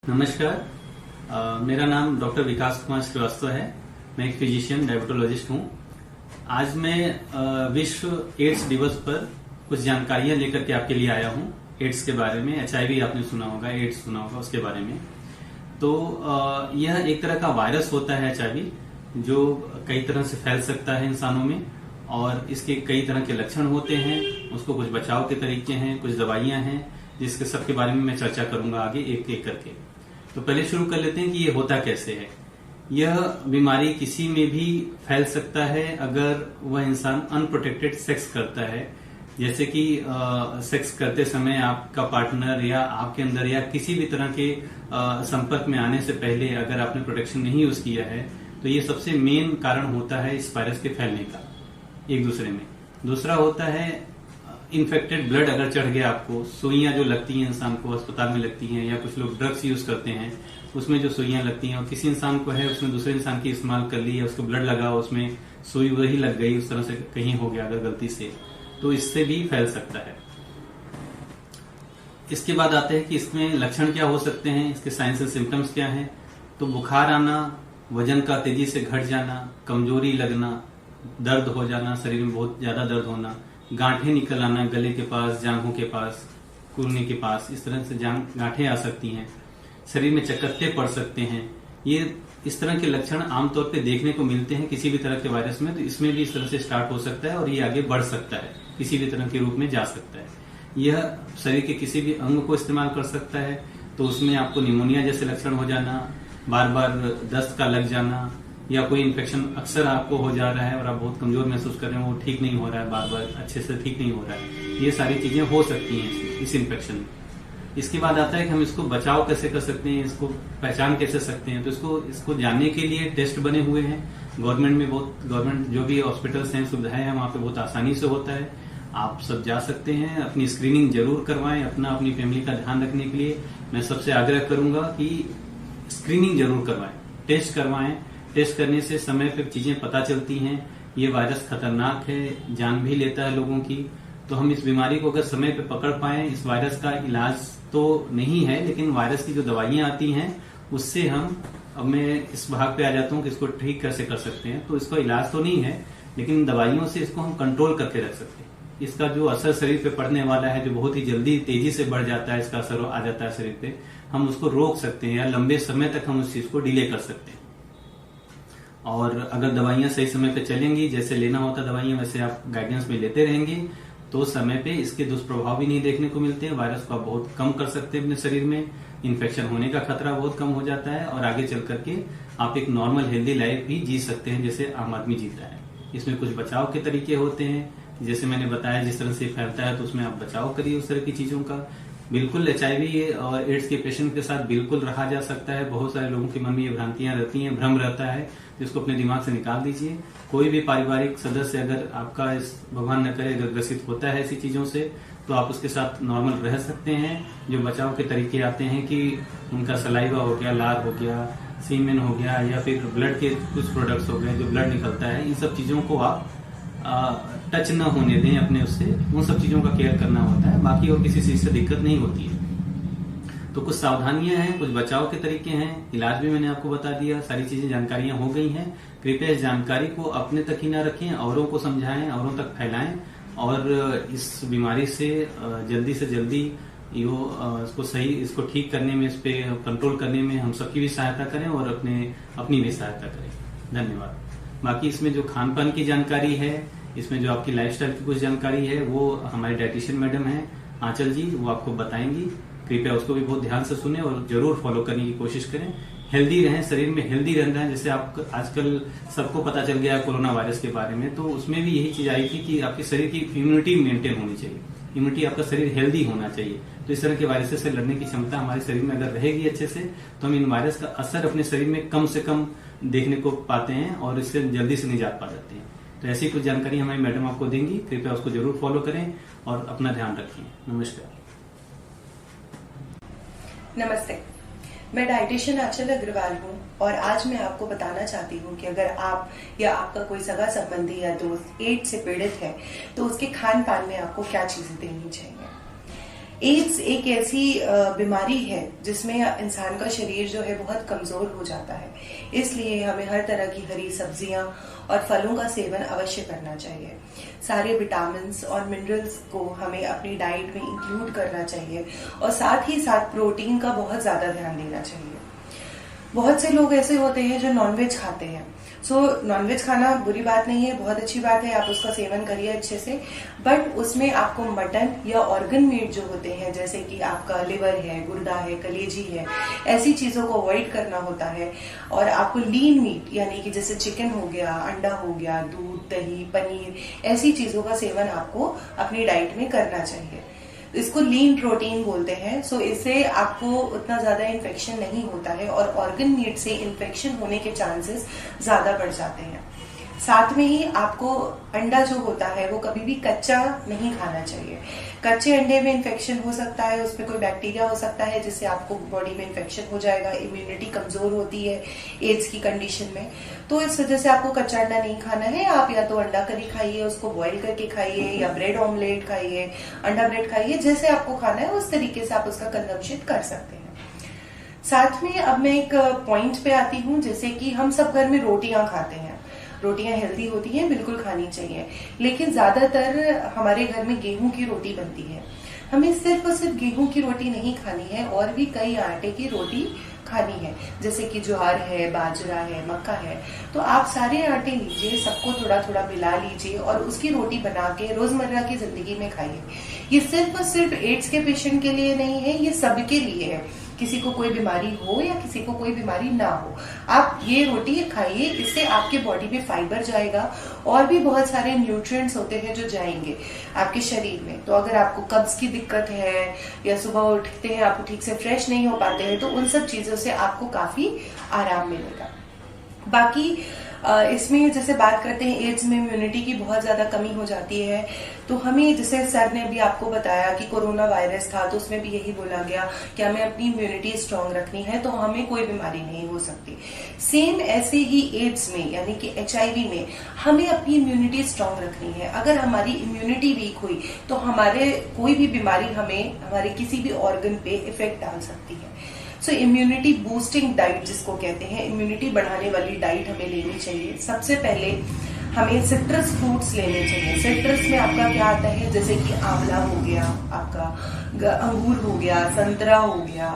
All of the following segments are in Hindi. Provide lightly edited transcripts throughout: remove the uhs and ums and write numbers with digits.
नमस्कार। मेरा नाम डॉक्टर विकास कुमार श्रीवास्तव है। मैं एक फिजिशियन डायबिटोलॉजिस्ट हूँ। आज मैं विश्व एड्स दिवस पर कुछ जानकारियां लेकर के आपके लिए आया हूँ। एड्स के बारे में, HIV आपने सुना होगा, एड्स सुना होगा, उसके बारे में। तो यह एक तरह का वायरस होता है HIV, जो कई तरह से फैल सकता है इंसानों में, और इसके कई तरह के लक्षण होते हैं। उसको कुछ बचाव के तरीके हैं, कुछ दवाइयां हैं, जिसके सबके बारे में मैं चर्चा करूंगा आगे एक एक करके। तो पहले शुरू कर लेते हैं कि ये होता कैसे है। यह बीमारी किसी में भी फैल सकता है अगर वह इंसान अनप्रोटेक्टेड सेक्स करता है। जैसे कि सेक्स करते समय आपका पार्टनर या आपके अंदर या किसी भी तरह के संपर्क में आने से पहले अगर आपने प्रोटेक्शन नहीं यूज किया है, तो ये सबसे मेन कारण होता है इस वायरस के फैलने का एक दूसरे में। दूसरा होता है इन्फेक्टेड ब्लड अगर चढ़ गया आपको, सुइयां जो लगती हैं इंसान को अस्पताल में लगती हैं, या कुछ लोग ड्रग्स यूज करते हैं उसमें जो सुइयां लगती हैं, और किसी इंसान को है उसमें दूसरे इंसान की इस्तेमाल कर ली, या उसको ब्लड लगा उसमें सुई वही लग गई, उस तरह से कहीं हो गया अगर गलती से, तो इससे भी फैल सकता है। इसके बाद आते हैं कि इसमें लक्षण क्या हो सकते हैं, इसके साइंस एंड सिम्टम्स क्या हैं। तो बुखार आना, वजन का तेजी से घट जाना, कमजोरी लगना, दर्द हो जाना, शरीर में बहुत ज्यादा दर्द होना, गांठें निकल आना गले के पास, जांघों के पास, कुरने के पास, इस तरह से गांठें आ सकती हैं। शरीर में चकत्ते पड़ सकते हैं। ये इस तरह के लक्षण आमतौर पे देखने को मिलते हैं किसी भी तरह के वायरस में। तो इसमें भी इस तरह से स्टार्ट हो सकता है और ये आगे बढ़ सकता है, किसी भी तरह के रूप में जा सकता है। यह शरीर के किसी भी अंग को इस्तेमाल कर सकता है। तो उसमें आपको निमोनिया जैसे लक्षण हो जाना, बार बार दस्त का लग जाना, या कोई इन्फेक्शन अक्सर आपको हो जा रहा है और आप बहुत कमजोर महसूस कर रहे हैं, वो ठीक नहीं हो रहा है, बार बार अच्छे से ठीक नहीं हो रहा है, ये सारी चीजें हो सकती हैं इस इन्फेक्शन में। इसके बाद आता है कि हम इसको बचाव कैसे कर सकते हैं, इसको पहचान कैसे सकते हैं। तो इसको जानने के लिए टेस्ट बने हुए हैं गवर्नमेंट जो भी हॉस्पिटल्स हैं, सुविधाएं हैं, वहां पे बहुत आसानी से होता है। आप सब जा सकते हैं। अपनी स्क्रीनिंग जरूर करवाएं। अपनी फैमिली का ध्यान रखने के लिए मैं सबसे आग्रह करूंगा कि स्क्रीनिंग जरूर करवाएं, टेस्ट करवाएं। टेस्ट करने से समय पे चीजें पता चलती हैं। ये वायरस खतरनाक है, जान भी लेता है लोगों की। तो हम इस बीमारी को अगर समय पे पकड़ पाए, इस वायरस का इलाज तो नहीं है, लेकिन वायरस की जो दवाइयां आती हैं उससे अब मैं इस भाग पे आ जाता हूँ कि इसको ठीक कैसे कर सकते हैं। तो इसका इलाज तो नहीं है, लेकिन दवाइयों से इसको हम कंट्रोल करके रख सकते हैं। इसका जो असर शरीर पे पड़ने वाला है, जो बहुत ही जल्दी तेजी से बढ़ जाता है, इसका असर आ जाता है शरीर पे, हम उसको रोक सकते हैं, या लंबे समय तक हम उस चीज को डिले कर सकते हैं। और अगर दवाइयां सही समय पे चलेंगी, जैसे लेना होता दवाइयां वैसे आप गाइडेंस में लेते रहेंगे, तो समय पे इसके दुष्प्रभाव भी नहीं देखने को मिलते हैं। वायरस को आप बहुत कम कर सकते हैं अपने शरीर में। इन्फेक्शन होने का खतरा बहुत कम हो जाता है, और आगे चल करके आप एक नॉर्मल हेल्दी लाइफ भी जी सकते हैं, जैसे आम आदमी जीता है। इसमें कुछ बचाव के तरीके होते हैं, जैसे मैंने बताया जिस तरह से फैलता है, तो उसमें आप बचाव करिए उस तरह की चीजों का। बिल्कुल HIV और एड्स के पेशेंट के साथ बिल्कुल रहा जा सकता है। बहुत सारे लोगों के मन में ये भ्रांतियां रहती हैं, भ्रम रहता है, जिसको अपने दिमाग से निकाल दीजिए। कोई भी पारिवारिक सदस्य अगर आपका इस भगवान न करे अगर ग्रसित होता है ऐसी चीजों से, तो आप उसके साथ नॉर्मल रह सकते हैं। जो बचाव के तरीके आते हैं कि उनका सलाइवा हो गया, लार हो गया, सीमेन हो गया, या फिर ब्लड के कुछ प्रोडक्ट्स हो गए जो ब्लड निकलता है, इन सब चीजों को आप टच न होने दें अपने उससे। उन सब चीजों का केयर करना होता है। बाकी और किसी चीज से दिक्कत नहीं होती है। तो कुछ सावधानियां हैं, कुछ बचाव के तरीके हैं, इलाज भी मैंने आपको बता दिया, सारी चीजें जानकारियां हो गई हैं। कृपया इस जानकारी को अपने तक ही ना रखें, औरों को समझाएं, औरों तक फैलाएं, और इस बीमारी से जल्दी जल्दी इसको ठीक करने में, इस पे कंट्रोल करने में हम सबकी भी सहायता करें, और अपनी भी सहायता करें। धन्यवाद। बाकी इसमें जो खान पान की जानकारी है, इसमें जो आपकी लाइफस्टाइल की कुछ जानकारी है, वो हमारी डाइटिशियन मैडम है आंचल जी, वो आपको बताएंगी। कृपया उसको भी बहुत ध्यान से सुने और जरूर फॉलो करने की कोशिश करें। हेल्दी रहें, शरीर में हेल्दी रहना है। जैसे आप आजकल सबको पता चल गया कोरोना वायरस के बारे में, तो उसमें भी यही चीज आई थी कि आपके शरीर की इम्यूनिटी मेंटेन होनी चाहिए। इम्यूनिटी, आपका शरीर हेल्दी होना चाहिए। तो इस तरह के वायरस से लड़ने की क्षमता हमारे शरीर में अगर रहेगी अच्छे से, तो हम इन वायरस का असर अपने शरीर में कम से कम देखने को पाते हैं, और इससे जल्दी से निजात पा जाते हैं। तो ऐसी कुछ जानकारी हमारी मैडम आपको देंगी। कृपया उसको जरूर फॉलो करें और अपना ध्यान रखें। नमस्कार। नमस्ते, मैं डाइटिशियन आंचल अग्रवाल हूँ, और आज मैं आपको बताना चाहती हूँ कि अगर आप या आपका कोई सगा संबंधी या दोस्त एड्स से पीड़ित है, तो उसके खान पान में आपको क्या चीजें देनी चाहिए। एड्स एक ऐसी बीमारी है जिसमें इंसान का शरीर जो है बहुत कमजोर हो जाता है, इसलिए हमें हर तरह की हरी सब्जियां और फलों का सेवन अवश्य करना चाहिए। सारे विटामिन्स और मिनरल्स को हमें अपनी डाइट में इंक्लूड करना चाहिए और साथ ही साथ प्रोटीन का बहुत ज्यादा ध्यान देना चाहिए। बहुत से लोग ऐसे होते हैं जो नॉनवेज खाते हैं। नॉनवेज खाना बुरी बात नहीं है, बहुत अच्छी बात है, आप उसका सेवन करिए अच्छे से, बट उसमें आपको मटन या ऑर्गन मीट जो होते हैं, जैसे कि आपका लिवर है, गुर्दा है, कलेजी है, ऐसी चीजों को अवॉइड करना होता है। और आपको लीन मीट यानी कि जैसे चिकन हो गया, अंडा हो गया, दूध, दही, पनीर, ऐसी चीजों का सेवन आपको अपनी डाइट में करना चाहिए। इसको लीन प्रोटीन बोलते हैं। इससे आपको उतना ज्यादा इन्फेक्शन नहीं होता है और ऑर्गन मीट से इन्फेक्शन होने के चांसेस ज्यादा बढ़ जाते हैं। साथ में ही आपको अंडा जो होता है वो कभी भी कच्चा नहीं खाना चाहिए। कच्चे अंडे में इन्फेक्शन हो सकता है, उसमें कोई बैक्टीरिया हो सकता है जिससे आपको बॉडी में इन्फेक्शन हो जाएगा, इम्यूनिटी कमजोर होती है एड्स की कंडीशन में। तो इस वजह से आपको कच्चा अंडा नहीं खाना है। आप या तो अंडा करी खाइए, उसको बॉईल करके खाइए, या ब्रेड ऑमलेट खाइए, अंडा ब्रेड खाइए, जैसे आपको खाना है उस तरीके से आप उसका कंजम्पशन कर सकते हैं। साथ में अब मैं एक पॉइंट पे आती हूँ, जैसे कि हम सब घर में रोटियां खाते हैं। रोटियां हेल्दी होती हैं, बिल्कुल खानी चाहिए, लेकिन ज्यादातर हमारे घर में गेहूं की रोटी बनती है। हमें सिर्फ और सिर्फ गेहूं की रोटी नहीं खानी है, और भी कई आटे की रोटी खानी है, जैसे कि ज्वार है, बाजरा है, मक्का है। तो आप सारे आटे लीजिए, सबको थोड़ा थोड़ा मिला लीजिए और उसकी रोटी बना के रोजमर्रा की जिंदगी में खाइए। ये सिर्फ और सिर्फ एड्स के पेशेंट के लिए नहीं है, ये सबके लिए है। किसी को कोई बीमारी हो या किसी को कोई बीमारी ना हो, आप ये रोटी खाइए, इससे आपके बॉडी में फाइबर जाएगा और भी बहुत सारे न्यूट्रिएंट्स होते हैं जो जाएंगे आपके शरीर में। तो अगर आपको कब्ज की दिक्कत है या सुबह उठते हैं आपको ठीक से फ्रेश नहीं हो पाते हैं, तो उन सब चीजों से आपको काफी आराम मिलेगा। बाकी इसमें जैसे बात करते हैं एड्स में इम्यूनिटी की बहुत ज्यादा कमी हो जाती है, तो हमें जैसे सर ने भी आपको बताया कि कोरोना वायरस था, तो उसमें भी यही बोला गया कि हमें अपनी इम्यूनिटी स्ट्रांग रखनी है, तो हमें कोई बीमारी नहीं हो सकती। सेम ऐसे ही एड्स में यानी कि HIV में हमें अपनी इम्यूनिटी स्ट्रांग रखनी है। अगर हमारी इम्यूनिटी वीक हुई तो हमारे कोई भी बीमारी हमें हमारे किसी भी ऑर्गन पे इफेक्ट डाल सकती है। इम्यूनिटी बूस्टिंग डाइट जिसको कहते हैं, इम्यूनिटी बढ़ाने वाली डाइट हमें लेनी चाहिए। सबसे पहले हमें सिट्रस फ्रूट्स लेने चाहिए। सिट्रस में आपका क्या आता है, जैसे कि आंवला हो गया, आपका अंगूर हो गया, संतरा हो गया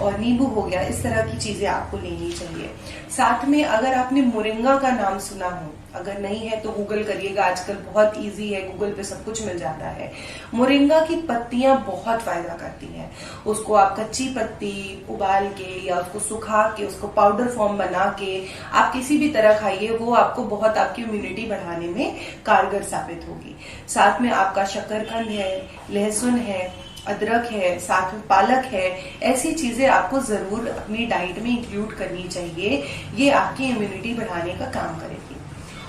और नींबू हो गया, इस तरह की चीजें आपको लेनी चाहिए। साथ में अगर आपने मोरिंगा का नाम सुना हो, अगर नहीं है तो गूगल करिएगा, आजकल बहुत इजी है, गूगल पे सब कुछ मिल जाता है। मोरिंगा की पत्तियां बहुत फायदा करती हैं। उसको आप कच्ची पत्ती उबाल के या उसको सुखा के उसको पाउडर फॉर्म बना के आप किसी भी तरह खाइए, वो आपको बहुत आपकी इम्यूनिटी बढ़ाने में कारगर साबित होगी। साथ में आपका शकरकंद है, लहसुन है, अदरक है, साथ में पालक है, ऐसी चीजें आपको जरूर अपनी डाइट में इंक्लूड करनी चाहिए। ये आपकी इम्यूनिटी बढ़ाने का काम करेगी।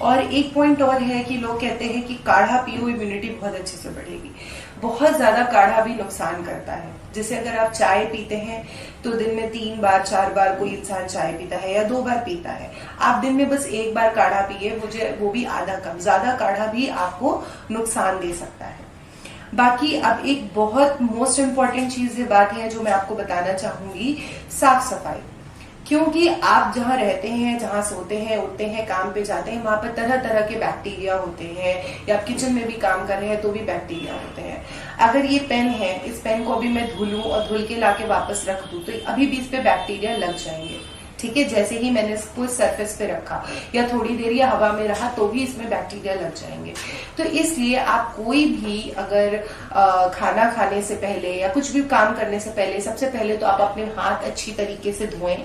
और एक पॉइंट और है कि लोग कहते हैं कि काढ़ा पियो, इम्यूनिटी बहुत अच्छे से बढ़ेगी। बहुत ज्यादा काढ़ा भी नुकसान करता है। जैसे अगर आप चाय पीते हैं तो दिन में 3 बार 4 बार कोई इंसान चाय पीता है या 2 बार पीता है, आप दिन में बस 1 बार काढ़ा पिए, वो भी आधा कप। ज्यादा काढ़ा भी आपको नुकसान दे सकता है। बाकी अब एक बहुत मोस्ट इम्पॉर्टेंट चीज ये बात है जो मैं आपको बताना चाहूंगी, साफ सफाई। क्योंकि आप जहाँ रहते हैं, जहाँ सोते हैं, उठते हैं, काम पे जाते हैं, वहां पर तरह तरह के बैक्टीरिया होते हैं, या आप किचन में भी काम कर रहे हैं तो भी बैक्टीरिया होते हैं। अगर ये पेन है, इस पेन को अभी मैं धुलूं और धुल के लाके वापस रख दूं तो अभी भी इस पे बैक्टीरिया लग जाएंगे। ठीक है, जैसे ही मैंने इसको सरफेस पे रखा या थोड़ी देर या हवा में रहा तो भी इसमें बैक्टीरिया लग जाएंगे। तो इसलिए आप कोई भी अगर खाना खाने से पहले या कुछ भी काम करने से पहले, सबसे पहले तो आप अपने हाथ अच्छी तरीके से धोएं।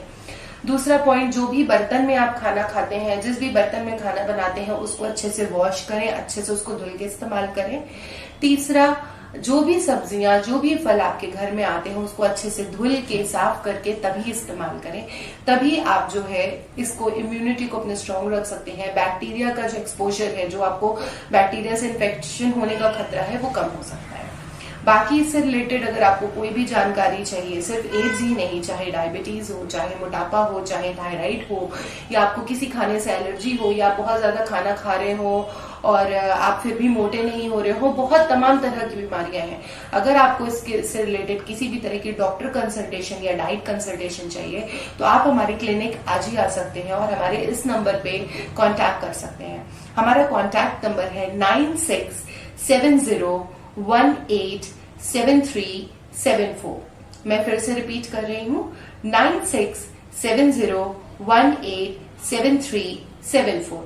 दूसरा पॉइंट, जो भी बर्तन में आप खाना खाते हैं, जिस भी बर्तन में खाना बनाते हैं, उसको अच्छे से वॉश करें, अच्छे से उसको धुल के इस्तेमाल करें। तीसरा, जो भी सब्जियां, जो भी फल आपके घर में आते हैं, उसको अच्छे से धुल के साफ करके तभी इस्तेमाल करें। तभी आप जो है इसको इम्यूनिटी को अपने स्ट्रांग रख सकते हैं। बैक्टीरिया का जो एक्सपोजर है, जो आपको बैक्टीरिया से इन्फेक्शन होने का खतरा है, वो कम हो सकता है। बाकी इससे रिलेटेड अगर आपको कोई भी जानकारी चाहिए, सिर्फ एड्स ही नहीं, चाहे डायबिटीज हो, चाहे मोटापा हो, चाहे थायराइड हो, या आपको किसी खाने से एलर्जी हो, या आप बहुत ज्यादा खाना खा रहे हो और आप फिर भी मोटे नहीं हो रहे हो, बहुत तमाम तरह की बीमारियां हैं। अगर आपको इससे रिलेटेड किसी भी तरह की डॉक्टर कंसल्टेशन या डाइट कंसल्टेशन चाहिए तो आप हमारे क्लिनिक आज ही आ सकते हैं और हमारे इस नंबर पे कांटेक्ट कर सकते हैं। हमारा कांटेक्ट नंबर है 9670187374। मैं फिर से रिपीट कर रही हूँ, 9670187374।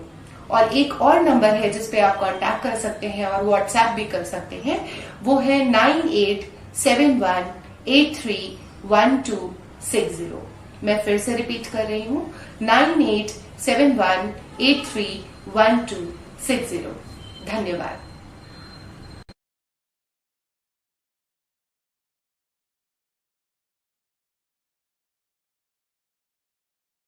और एक और नंबर है जिसपे आप कांटेक्ट कर सकते हैं और व्हाट्सएप भी कर सकते हैं, वो है 9871831260। मैं फिर से रिपीट कर रही हूँ, 9871831260। धन्यवाद।